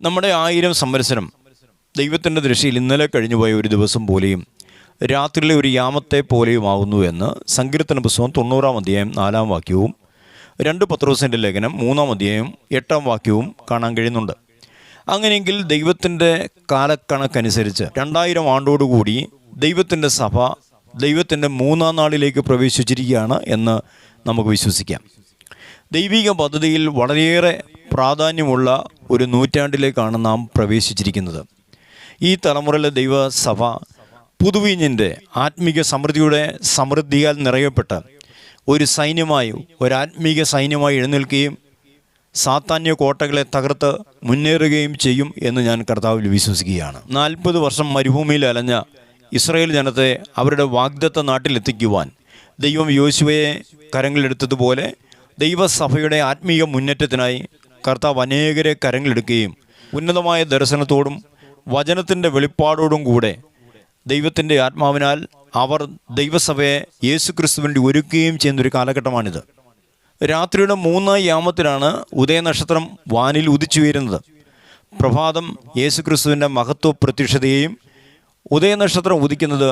നമ്മുടെ 1000 സംവത്സരം ദൈവത്തിൻ്റെ ദൃഷ്ടിയിൽ ഇന്നലെ കഴിഞ്ഞുപോയ ഒരു ദിവസം പോലെയും രാത്രിയിലെ ഒരു യാമത്തെ പോലെയുമാകുന്നു എന്ന് സങ്കീർത്തന പുസ്തകം 90-ാം അധ്യായം 4-ാം വാക്യവും 2 പത്രോസിൻ്റെ ലേഖനം 3-ാം അധ്യായം 8-ാം വാക്യവും കാണാൻ കഴിയുന്നുണ്ട്. അങ്ങനെയെങ്കിൽ ദൈവത്തിൻ്റെ കാലക്കണക്കനുസരിച്ച് 2000 ആണ്ടോടുകൂടി ദൈവത്തിൻ്റെ സഭ ദൈവത്തിൻ്റെ 3-ാം നാളിലേക്ക് പ്രവേശിച്ചിരിക്കുകയാണ് എന്ന് നമുക്ക് വിശ്വസിക്കാം. ദൈവിക പദ്ധതിയിൽ വളരെയേറെ പ്രാധാന്യമുള്ള ഒരു നൂറ്റാണ്ടിലേക്കാണ് നാം പ്രവേശിച്ചിരിക്കുന്നത്. ഈ തലമുറയിലെ ദൈവസഭ പുതുവീഞ്ഞിൻ്റെ ആത്മീക സമൃദ്ധിയാൽ നിറയപ്പെട്ട് ഒരു സൈന്യമായി, ഒരാത്മീക സൈന്യമായി എഴുന്നേൽക്കുകയും സാത്താന്യ കോട്ടകളെ തകർത്ത് മുന്നേറുകയും ചെയ്യും എന്ന് ഞാൻ കർത്താവിൽ വിശ്വസിക്കുകയാണ്. 40 വർഷം മരുഭൂമിയിൽ അലഞ്ഞ ഇസ്രായേൽ ജനത്തെ അവരുടെ വാഗ്ദത്ത നാട്ടിലെത്തിക്കുവാൻ ദൈവം യോശുവയെ കരങ്ങളിലെടുത്തതുപോലെ ദൈവസഭയുടെ ആത്മീയ മുന്നേറ്റത്തിനായി കർത്താവ് അനേകരെ കരങ്ങളെടുക്കുകയും ഉന്നതമായ ദർശനത്തോടും വചനത്തിൻ്റെ വെളിപ്പാടോടും കൂടെ ദൈവത്തിൻ്റെ ആത്മാവിനാൽ അവർ ദൈവസഭയെ യേശുക്രിസ്തുവിന് ഒരുക്കുകയും ചെയ്യുന്നൊരു കാലഘട്ടമാണിത്. രാത്രിയുടെ 3 യാമത്തിലാണ് ഉദയനക്ഷത്രം വാനിൽ ഉദിച്ചുയരുന്നത്. പ്രഭാതം യേശുക്രിസ്തുവിൻ്റെ മഹത്വ പ്രത്യക്ഷതയെയും ഉദയനക്ഷത്രം ഉദിക്കുന്നത്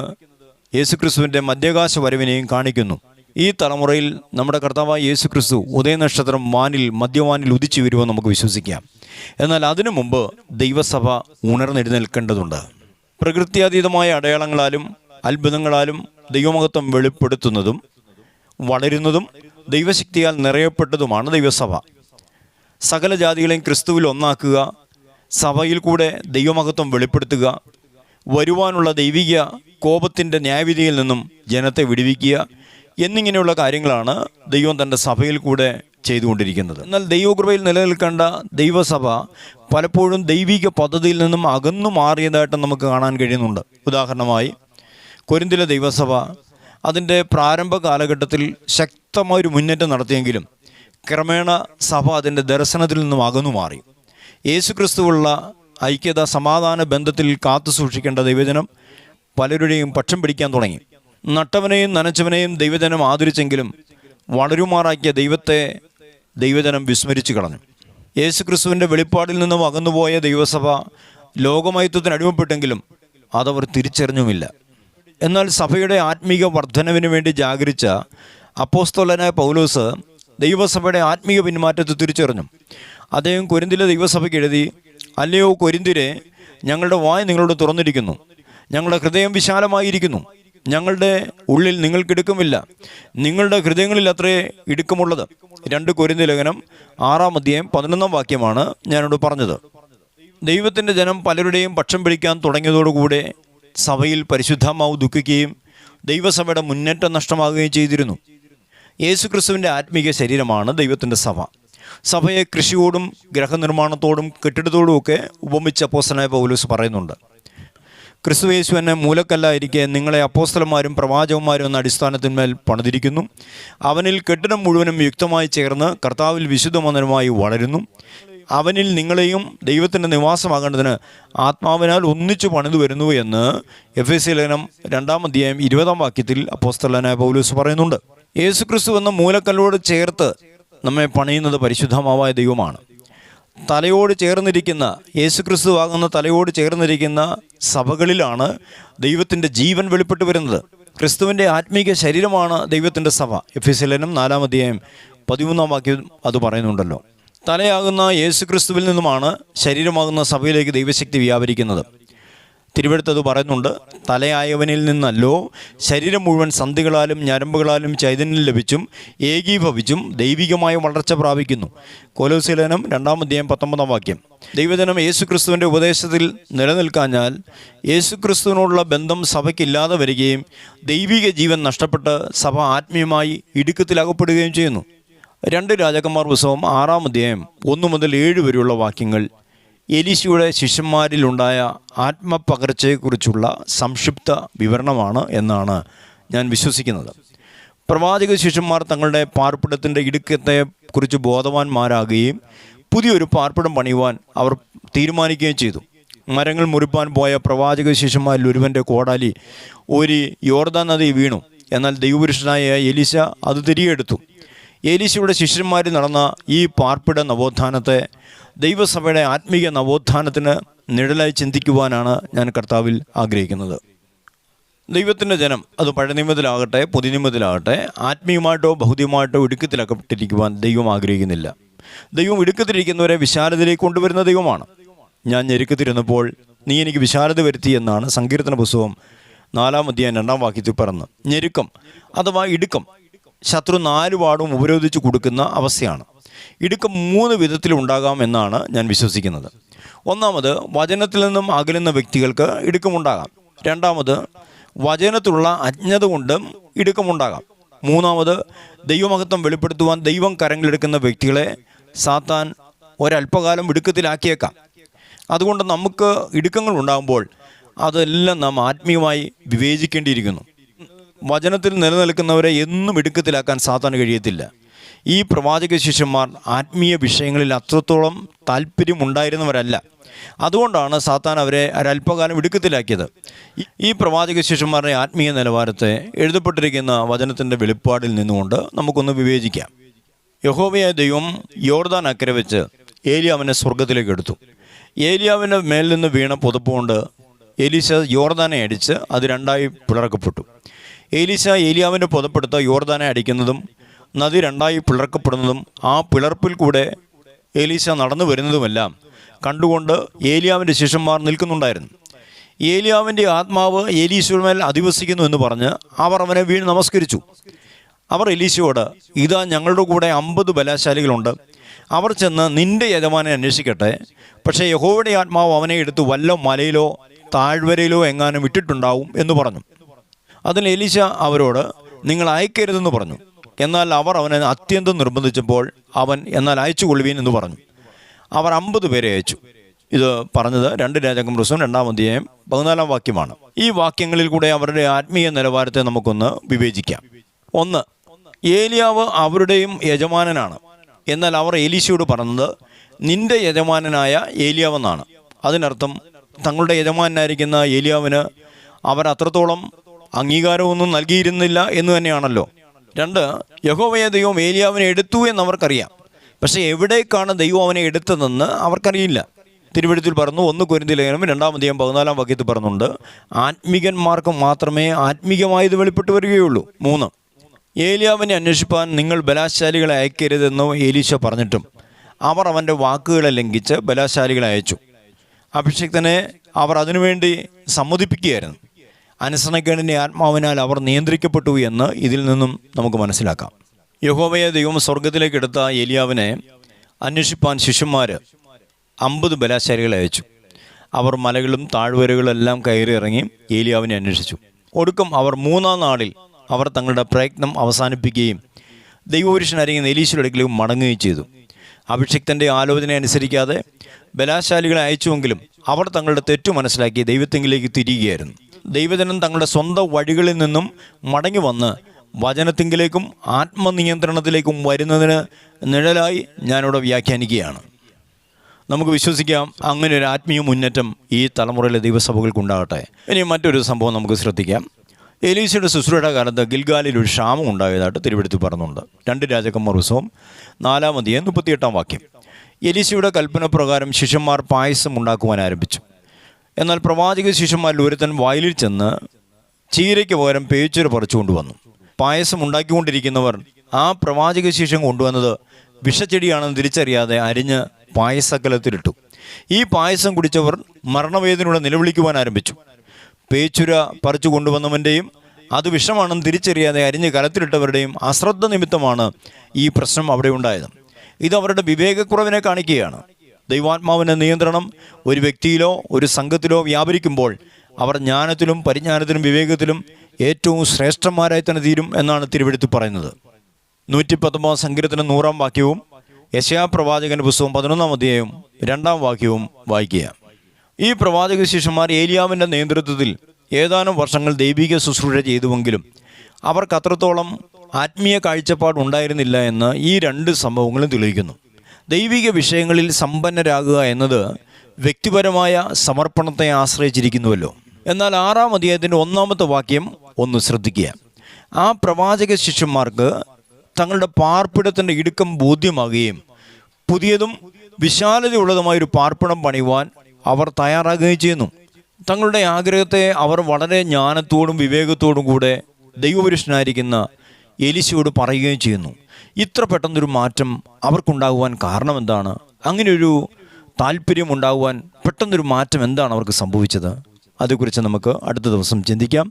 യേശുക്രിസ്തുവിൻ്റെ മധ്യാകാശ വരവിനെയും കാണിക്കുന്നു. ഈ തലമുറയിൽ നമ്മുടെ കർത്താവായ യേശുക്രിസ്തു ഉദയനക്ഷത്രം മധ്യവാനിൽ ഉദിച്ചു വരുമെന്ന് നമുക്ക് വിശ്വസിക്കാം. എന്നാൽ അതിനു മുമ്പ് ദൈവസഭ ഉണർന്നെഴുന്നേൽക്കേണ്ടതുണ്ട്. പ്രകൃത്യാതീതമായ അടയാളങ്ങളാലും അത്ഭുതങ്ങളാലും ദൈവമഹത്വം വെളിപ്പെടുത്തുന്നതും വളരുന്നതും ദൈവശക്തിയാൽ നിറയപ്പെട്ടതുമാണ് ദൈവസഭ. സകല ജാതികളെയും ക്രിസ്തുവിൽ ഒന്നാക്കുക, സഭയിൽ കൂടെ ദൈവമഹത്വം വെളിപ്പെടുത്തുക, വരുവാനുള്ള ദൈവിക കോപത്തിൻ്റെ ന്യായവിധിയിൽ നിന്നും ജനത്തെ വിടുവിക്കുക എന്നിങ്ങനെയുള്ള കാര്യങ്ങളാണ് ദൈവം തൻ്റെ സഭയിൽ കൂടെ ചെയ്തുകൊണ്ടിരിക്കുന്നത്. എന്നാൽ ദൈവകൃപയിൽ നിലനിൽക്കേണ്ട ദൈവസഭ പലപ്പോഴും ദൈവിക പദ്ധതിയിൽ നിന്നും അകന്നു മാറിയതായിട്ട് നമുക്ക് കാണാൻ കഴിയുന്നുണ്ട്. ഉദാഹരണമായി കൊരിന്തിലെ ദൈവസഭ അതിൻ്റെ പ്രാരംഭ കാലഘട്ടത്തിൽ ശക്തമായൊരു മുന്നേറ്റം നടത്തിയെങ്കിലും ക്രമേണ സഭ അതിൻ്റെ ദർശനത്തിൽ നിന്നും അകന്നു മാറി. യേശുക്രിസ്തുവുള്ള ഐക്യത, സമാധാന ബന്ധത്തിൽ കാത്തു സൂക്ഷിക്കേണ്ട ദൈവജനം പലരുടെയും പക്ഷം പിടിക്കാൻ തുടങ്ങി. നട്ടവനെയും നനച്ചവനെയും ദൈവജനം ആദരിച്ചെങ്കിലും വളരുമാറാക്കിയ ദൈവത്തെ ദൈവജനം വിസ്മരിച്ചു കളഞ്ഞു. യേശുക്രിസ്തുവിൻ്റെ വെളിപ്പാടിൽ നിന്നും അകന്നുപോയ ദൈവസഭ ലോകമയത്വത്തിന് അടിമപ്പെട്ടെങ്കിലും അതവർ തിരിച്ചറിഞ്ഞുമില്ല. എന്നാൽ സഭയുടെ ആത്മീക വർധനവിന് വേണ്ടി ജാഗരിച്ച അപ്പോസ്തലനായ പൗലോസ് ദൈവസഭയുടെ ആത്മീക പിന്മാറ്റത്തെ തിരിച്ചറിഞ്ഞു. അദ്ദേഹം കൊരിന്തിലെ ദൈവസഭയ്ക്ക് എഴുതി, അല്ലയോ കൊരിന്ത്യരെ, ഞങ്ങളുടെ വായ് നിങ്ങളോട് തുറന്നിരിക്കുന്നു, ഞങ്ങളുടെ ഹൃദയം വിശാലമായിരിക്കുന്നു, ഞങ്ങളുടെ ഉള്ളിൽ നിങ്ങൾക്ക് ഇടുക്കമില്ല, നിങ്ങളുടെ ഹൃദയങ്ങളിൽ അത്രേ ഇടുക്കമുള്ളത്. 2 കൊരിന്ത്യ ലേഖനം 6-ാം അധ്യായം 11-ാം വാക്യമാണ് ഞാനോട് പറഞ്ഞത്. ദൈവത്തിൻ്റെ ജനം പലരുടെയും പക്ഷം പിടിക്കാൻ തുടങ്ങിയതോടുകൂടെ സഭയിൽ പരിശുദ്ധാത്മാവ് ദുഃഖിക്കുകയും ദൈവസഭയുടെ മുന്നേറ്റം നഷ്ടമാകുകയും ചെയ്തിരുന്നു. യേശുക്രിസ്തുവിൻ്റെ ആത്മീക ശരീരമാണ് ദൈവത്തിൻ്റെ സഭ. സഭയെ കൃഷിയോടും ഗൃഹനിർമ്മാണത്തോടും കെട്ടിടത്തോടും ഒക്കെ ഉപമിച്ച് അപ്പോസ്തലനായ പൗലോസ് പറയുന്നുണ്ട്. ക്രിസ്തുയേശു എന്നെ മൂലക്കല്ലായിരിക്കെ നിങ്ങളെ അപ്പോസ്തലന്മാരും പ്രവാചകന്മാരും എന്ന അടിസ്ഥാനത്തിന്മേൽ പണിതിരിക്കുന്നു. അവനിൽ കെട്ടിടം മുഴുവനും യുക്തമായി ചേർന്ന് കർത്താവിൽ വിശുദ്ധ മന്ദിരമായി വളരുന്നു. അവനിൽ നിങ്ങളെയും ദൈവത്തിൻ്റെ നിവാസമാകേണ്ടതിന് ആത്മാവിനാൽ ഒന്നിച്ചു പണിതു വരുന്നു എന്ന് എഫെസ്യ ലേഖനം 2-ാം അധ്യായം 20-ാം വാക്യത്തിൽ അപ്പോസ്തലനായ പൗലോസ് പറയുന്നുണ്ട്. യേശുക്രിസ്തു എന്ന മൂലക്കല്ലോട് ചേർത്ത് നമ്മെ പണിയുന്നത് പരിശുദ്ധമായ ദൈവമാണ്. തലയോട് ചേർന്നിരിക്കുന്ന യേശുക്രിസ്തു ആകുന്ന തലയോട് ചേർന്നിരിക്കുന്ന സഭകളിലാണ് ദൈവത്തിൻ്റെ ജീവൻ വെളിപ്പെട്ട് വരുന്നത്. ക്രിസ്തുവിൻ്റെ ആത്മീക ശരീരമാണ് ദൈവത്തിൻ്റെ സഭ. എഫെസ്യ ലേഖനം 4-ാം അധ്യായം 13-ാം വാക്യം അത് പറയുന്നുണ്ടല്ലോ. തലയാകുന്ന യേശുക്രിസ്തുവിൽ നിന്നുമാണ് ശരീരമാകുന്ന സഭയിലേക്ക് ദൈവശക്തി വ്യാപരിക്കുന്നത്. തിരുവെഴുത്തത് പറയുന്നുണ്ട്, തലയായവനിൽ നിന്നല്ലോ ശരീരം മുഴുവൻ സന്ധികളാലും ഞരമ്പുകളാലും ചൈതന്യം ലഭിച്ചും ഏകീഭവിച്ചും ദൈവികമായ വളർച്ച പ്രാപിക്കുന്നു. കൊലോസ്യ ലേഖനം 2-ാം അധ്യായം 19-ാം വാക്യം. ദൈവജനം യേശുക്രിസ്തുവിൻ്റെ ഉപദേശത്തിൽ നിലനിൽക്കാഞ്ഞാൽ യേശുക്രിസ്തുവിനോടുള്ള ബന്ധം സഭയ്ക്കില്ലാതെ വരികയും ദൈവിക ജീവൻ നഷ്ടപ്പെട്ട് സഭ ആത്മീയമായി ഇടുക്കത്തിലകപ്പെടുകയും ചെയ്യുന്നു. 2 രാജാക്കന്മാർ പുസ്തകം 6-ാം അധ്യായം 1 മുതൽ 7 വരെയുള്ള വാക്യങ്ങൾ എലീശയുടെ ശിഷ്യന്മാരിലുണ്ടായ ആത്മപകർച്ചയെക്കുറിച്ചുള്ള സംക്ഷിപ്ത വിവരണമാണ് എന്നാണ് ഞാൻ വിശ്വസിക്കുന്നത്. പ്രവാചക ശിഷ്യന്മാർ തങ്ങളുടെ പാർപ്പിടത്തിൻ്റെ ഇടുക്കത്തെക്കുറിച്ച് ബോധവാന്മാരാകുകയും പുതിയൊരു പാർപ്പിടം പണിയുവാൻ അവർ തീരുമാനിക്കുകയും ചെയ്തു. മരങ്ങൾ മുറിപ്പാൻ പോയ പ്രവാചക ശിഷ്യന്മാരിൽ ഒരുവൻ്റെ കോടാലി ഒരു യോർദാൻ നദി വീണു. എന്നാൽ ദൈവപുരുഷനായ എലീശ അത് തിരികെ എടുത്തു. എലീശയുടെ ശിഷ്യന്മാരിൽ നടന്ന ഈ പാർപ്പിട നവോത്ഥാനത്തെ ദൈവസഭയുടെ ആത്മീയ നവോത്ഥാനത്തിന് നിഴലായി ചിന്തിക്കുവാനാണ് ഞാൻ കർത്താവിൽ ആഗ്രഹിക്കുന്നത്. ദൈവത്തിൻ്റെ ജനം, അത് പഴയ നിയമത്തിലാകട്ടെ പുതിയ നിയമത്തിലാകട്ടെ, ആത്മീയമായിട്ടോ ഭൗതികമായിട്ടോ ഇടുക്കത്തിലകപ്പെട്ടിരിക്കുവാൻ ദൈവം ആഗ്രഹിക്കുന്നില്ല. ദൈവം ഇടുക്കത്തിലിരിക്കുന്നവരെ വിശാലതയിലേക്ക് കൊണ്ടുവരുന്ന ദൈവമാണ്. ഞാൻ ഞെരുക്കത്തിരുന്നപ്പോൾ നീ എനിക്ക് വിശാലത വരുത്തി എന്നാണ് സങ്കീർത്തന പുസ്തകം 4-ാം അധ്യായം 2-ാം വാക്യത്തിൽ പറഞ്ഞ്. ഞെരുക്കം അഥവാ ഇടുക്കം ശത്രു 4 വാടും ഉപരോധിച്ച് കൊടുക്കുന്ന അവസ്ഥയാണ്. ഇടുക്കം 3 വിധത്തിലുണ്ടാകാം എന്നാണ് ഞാൻ വിശ്വസിക്കുന്നത്. ഒന്നാമത്, വചനത്തിൽ നിന്നും അകലുന്ന വ്യക്തികൾക്ക് ഇടുക്കമുണ്ടാകാം. രണ്ടാമത്, വചനത്തിലുള്ള അജ്ഞത കൊണ്ടും ഇടുക്കമുണ്ടാകാം. മൂന്നാമത്, ദൈവമഹത്വം വെളിപ്പെടുത്തുവാൻ ദൈവം കരങ്ങളെടുക്കുന്ന വ്യക്തികളെ സാത്താൻ ഒരല്പകാലം ഇടുക്കത്തിലാക്കിയേക്കാം. അതുകൊണ്ട് നമുക്ക് ഇടുക്കങ്ങൾ ഉണ്ടാകുമ്പോൾ അതെല്ലാം നാം ആത്മീയമായി വിവേചിക്കേണ്ടിയിരിക്കുന്നു. വചനത്തിൽ നിലനിൽക്കുന്നവരെ എന്നും ഇടുക്കത്തിലാക്കാൻ സാത്താൻ കഴിയത്തില്ല. ഈ പ്രവാചക ശിഷ്യന്മാർ ആത്മീയ വിഷയങ്ങളിൽ അത്രത്തോളം താല്പര്യമുണ്ടായിരുന്നവരല്ല. അതുകൊണ്ടാണ് സാത്താൻ അവരെ ഒരല്പകാലം ഇടുക്കത്തിലാക്കിയത്. ഈ പ്രവാചക ശിഷ്യന്മാരുടെ ആത്മീയ നിലവാരത്തെ എഴുതപ്പെട്ടിരിക്കുന്ന വചനത്തിൻ്റെ വെളിപ്പാടിൽ നിന്നുകൊണ്ട് നമുക്കൊന്ന് വിവേചിക്കാം. യഹോവയായ ദൈവം യോർദാൻ അക്കരെ വെച്ച് ഏലിയാവിനെ സ്വർഗത്തിലേക്ക് എടുത്തു. ഏലിയാവിൻ്റെ മേൽ നിന്ന് വീണ പുതപ്പുകൊണ്ട് എലീശ യോർദാനെ അടിച്ച് അത് 2ആയി പിളർക്കപ്പെട്ടു. എലീശ ഏലിയാവിൻ്റെ പുതപ്പെടുത്ത് യോർദാനെ അടിക്കുന്നതും നദി 2ആയി പിളർക്കപ്പെടുന്നതും ആ പിളർപ്പിൽ കൂടെ എലീശ നടന്നു വരുന്നതുമെല്ലാം കണ്ടുകൊണ്ട് ഏലിയാവിൻ്റെ ശിഷ്യന്മാർ നിൽക്കുന്നുണ്ടായിരുന്നു. ഏലിയാവിൻ്റെ ആത്മാവ് എലീശയുടെ മേൽ അധിവസിക്കുന്നു എന്ന് പറഞ്ഞ് അവർ അവനെ വീണ് നമസ്കരിച്ചു. അവർ എലീശയോട്, ഇതാ ഞങ്ങളുടെ കൂടെ 50 ബലശാലികളുണ്ട്, അവർ ചെന്ന് നിന്റെ യജമാനെ അന്വേഷിക്കട്ടെ, പക്ഷേ യഹോവയുടെ ആത്മാവ് അവനെ എടുത്ത് വല്ല മലയിലോ താഴ്വരയിലോ എങ്ങാനും ഇട്ടിട്ടുണ്ടാവും എന്ന് പറഞ്ഞു. അതിന് എലീശ അവരോട്, നിങ്ങൾ അയക്കരുതെന്ന് പറഞ്ഞു. എന്നാൽ അവർ അവനെ അത്യന്തം നിർബന്ധിച്ചപ്പോൾ അവൻ, എന്നാൽ അയച്ചു കൊള്ളുവീൻ എന്ന് പറഞ്ഞു. അവർ 50 പേരെ അയച്ചു. ഇത് പറഞ്ഞത് 2 രാജാക്കന്മാരുടെ പുസ്തകം 2-ാം അധ്യായം 14-ാം വാക്യമാണ്. ഈ വാക്യങ്ങളിൽ കൂടെ അവരുടെ ആത്മീയ നിലവാരത്തെ നമുക്കൊന്ന് വിവേചിക്കാം. 1, ഏലിയാവ് അവരുടെയും യജമാനനാണ്. എന്നാൽ അവർ എലീശയോട് പറഞ്ഞത് നിന്റെ യജമാനനായ ഏലിയാവെന്നാണ്. അതിനർത്ഥം തങ്ങളുടെ യജമാനായിരിക്കുന്ന ഏലിയാവിന് അവർ അത്രത്തോളം അംഗീകാരമൊന്നും നൽകിയിരുന്നില്ല എന്ന് തന്നെയാണല്ലോ. 2, യഹോവയായ ദൈവം ഏലിയാവിനെ എടുത്തു എന്നവർക്കറിയാം. പക്ഷേ എവിടേക്കാണ് ദൈവം അവനെ എടുത്തതെന്ന് അവർക്കറിയില്ല. തിരുവെഴുത്തിൽ പറഞ്ഞു, 1 കൊരിന്ത്യർ ലേഖനം 2-ാം അധ്യായം 14-ാം വാക്യത്തിൽ പറഞ്ഞുണ്ട്, ആത്മീകന്മാർക്ക് മാത്രമേ ആത്മീകമായത് വെളിപ്പെട്ട് വരികയുള്ളൂ. 3, ഏലിയാവിനെ അന്വേഷിപ്പാൻ നിങ്ങൾ ബലാശാലികളെ അയക്കരുതെന്നോ എലീശ പറഞ്ഞിട്ടും അവർ അവൻ്റെ വാക്കുകളെ ലംഘിച്ച് ബലാശാലികളെ അയച്ചു. അഭിഷിക്തനെ അവർ അതിനുവേണ്ടി സമ്മതിപ്പിക്കുകയായിരുന്നു. അനുസരണക്കേടിൻ്റെ ആത്മാവിനാൽ അവർ നിയന്ത്രിക്കപ്പെട്ടു എന്ന് ഇതിൽ നിന്നും നമുക്ക് മനസ്സിലാക്കാം. യഹോവയെ ദൈവം സ്വർഗത്തിലേക്ക് എടുത്ത ഏലിയാവിനെ അന്വേഷിപ്പാൻ ശിഷ്യന്മാർ 50 ബലാശാലികളെ അയച്ചു. അവർ മലകളും താഴ്വരകളും എല്ലാം കയറി ഇറങ്ങി ഏലിയാവിനെ അന്വേഷിച്ചു. ഒടുക്കം അവർ 3-ാം നാളിൽ അവർ തങ്ങളുടെ പ്രയത്നം അവസാനിപ്പിക്കുകയും ദൈവപുരുഷനായിരിക്കുന്ന എലീശയുടെ അടുക്കലേക്ക് മടങ്ങുകയും ചെയ്തു. അഭിഷിക്തൻ്റെ ആലോചന അനുസരിക്കാതെ ബലാശാലികളെ അയച്ചുവെങ്കിലും അവർ തങ്ങളുടെ തെറ്റു മനസ്സിലാക്കി ദൈവത്തെങ്കിലേക്ക് തിരിയുകയായിരുന്നു. ദൈവജനം തങ്ങളുടെ സ്വന്തം വഴികളിൽ നിന്നും മടങ്ങി വന്ന് വചനത്തിങ്കിലേക്കും ആത്മനിയന്ത്രണത്തിലേക്കും വരുന്നതിന് നിഴലായി ഞാനിവിടെ വ്യാഖ്യാനിക്കുകയാണ്. നമുക്ക് വിശ്വസിക്കാം, അങ്ങനെ ഒരു ആത്മീയ മുന്നേറ്റം ഈ തലമുറയിലെ ദൈവസഭകൾക്കുണ്ടാകട്ടെ. ഇനി മറ്റൊരു സംഭവം നമുക്ക് ശ്രദ്ധിക്കാം. എലീശയുടെ ശുശ്രൂഷയുടെ കാലത്ത് ഗിൽഗാലിൽ ഒരു ക്ഷാമം ഉണ്ടായതായിട്ട് തിരുവെഴുത്തിൽ പറഞ്ഞുണ്ട്. 2 രാജാക്കന്മാരുടെ പുസ്തകം 4-ാം അധ്യായം 38-ാം വാക്യം. എലീശയുടെ കൽപ്പന പ്രകാരം ശിഷ്യന്മാർ പായസം ഉണ്ടാക്കുവാൻ ആരംഭിച്ചു. എന്നാൽ പ്രവാചക ശിഷ്യന്മാരിൽ ഒരുത്തൻ വയലിൽ ചെന്ന് ചീരയ്ക്ക് പകരം പേച്ചുര പറിച്ചു കൊണ്ടുവന്നു. പായസം ഉണ്ടാക്കിക്കൊണ്ടിരിക്കുന്നവർ ആ പ്രവാചക ശിഷ്യൻ കൊണ്ടുവന്നത് വിഷച്ചെടിയാണെന്ന് തിരിച്ചറിയാതെ അരിഞ്ഞ് പായസക്കലത്തിലിട്ടു. ഈ പായസം കുടിച്ചവർ മരണവേദനയോടെ നിലവിളിക്കുവാൻ ആരംഭിച്ചു. പേച്ചുര പറിച്ചു കൊണ്ടുവന്നവൻ്റെയും അത് വിഷമാണെന്ന് തിരിച്ചറിയാതെ അരിഞ്ഞ് കലത്തിലിട്ടവരുടെയും അശ്രദ്ധ നിമിത്തമാണ് ഈ പ്രശ്നം അവിടെ ഉണ്ടായത്. ഇത് അവരുടെ വിവേകക്കുറവിനെ കാണിക്കുകയാണ്. ദൈവാത്മാവിൻ്റെ നിയന്ത്രണം ഒരു വ്യക്തിയിലോ ഒരു സംഘത്തിലോ വ്യാപരിക്കുമ്പോൾ അവർ ജ്ഞാനത്തിലും പരിജ്ഞാനത്തിലും വിവേകത്തിലും ഏറ്റവും ശ്രേഷ്ഠന്മാരായി തന്നെ തീരും എന്നാണ് തിരുവെഴുത്തിൽ പറയുന്നത്. 119 സങ്കീർത്തനം 100-ാം വാക്യവും യെശയ്യാ പ്രവാചകന്റെ പുസ്തകം 11-ാം അധ്യായവും 2-ാം വാക്യവും വായിക്കുക. ഈ പ്രവാചക ശിഷ്യന്മാർ ഏലിയാവിൻ്റെ നേതൃത്വത്തിൽ ഏതാനും വർഷങ്ങൾ ദൈവിക ശുശ്രൂഷ ചെയ്തുവെങ്കിലും അവർക്ക് അത്രത്തോളം ആത്മീയ കാഴ്ചപ്പാടുണ്ടായിരുന്നില്ല എന്ന് ഈ 2 സംഭവങ്ങളും തെളിയിക്കുന്നു. ദൈവിക വിഷയങ്ങളിൽ സമ്പന്നരാകുക എന്നത് വ്യക്തിപരമായ സമർപ്പണത്തെ ആശ്രയിച്ചിരിക്കുന്നുവല്ലോ. എന്നാൽ 6-ാം അധ്യായത്തിൻ്റെ 1-ാമത്തെ വാക്യം ഒന്ന് ശ്രദ്ധിക്കുക. ആ പ്രവാചക ശിഷ്യന്മാർക്ക് തങ്ങളുടെ പാർപ്പിടത്തിൻ്റെ ഇടുക്കം ബോധ്യമാകുകയും പുതിയതും വിശാലതയുള്ളതുമായൊരു പാർപ്പിടം പണിയുവാൻ അവർ തയ്യാറാകുകയും ചെയ്യുന്നു. തങ്ങളുടെ ആഗ്രഹത്തെ അവർ വളരെ ജ്ഞാനത്തോടും വിവേകത്തോടും കൂടെ ദൈവപുരുഷനായിരിക്കുന്ന എലീശയോട് പറയുകയും ചെയ്യുന്നു. ഇത്ര പെട്ടെന്നൊരു മാറ്റം അവർക്കുണ്ടാകുവാൻ കാരണം എന്താണ്? അങ്ങനെയൊരു താല്പര്യം ഉണ്ടാകുവാൻ പെട്ടെന്നൊരു മാറ്റം എന്താണ് അവർക്ക് സംഭവിച്ചത്? അതേക്കുറിച്ച് നമുക്ക് അടുത്ത ദിവസം ചിന്തിക്കാം.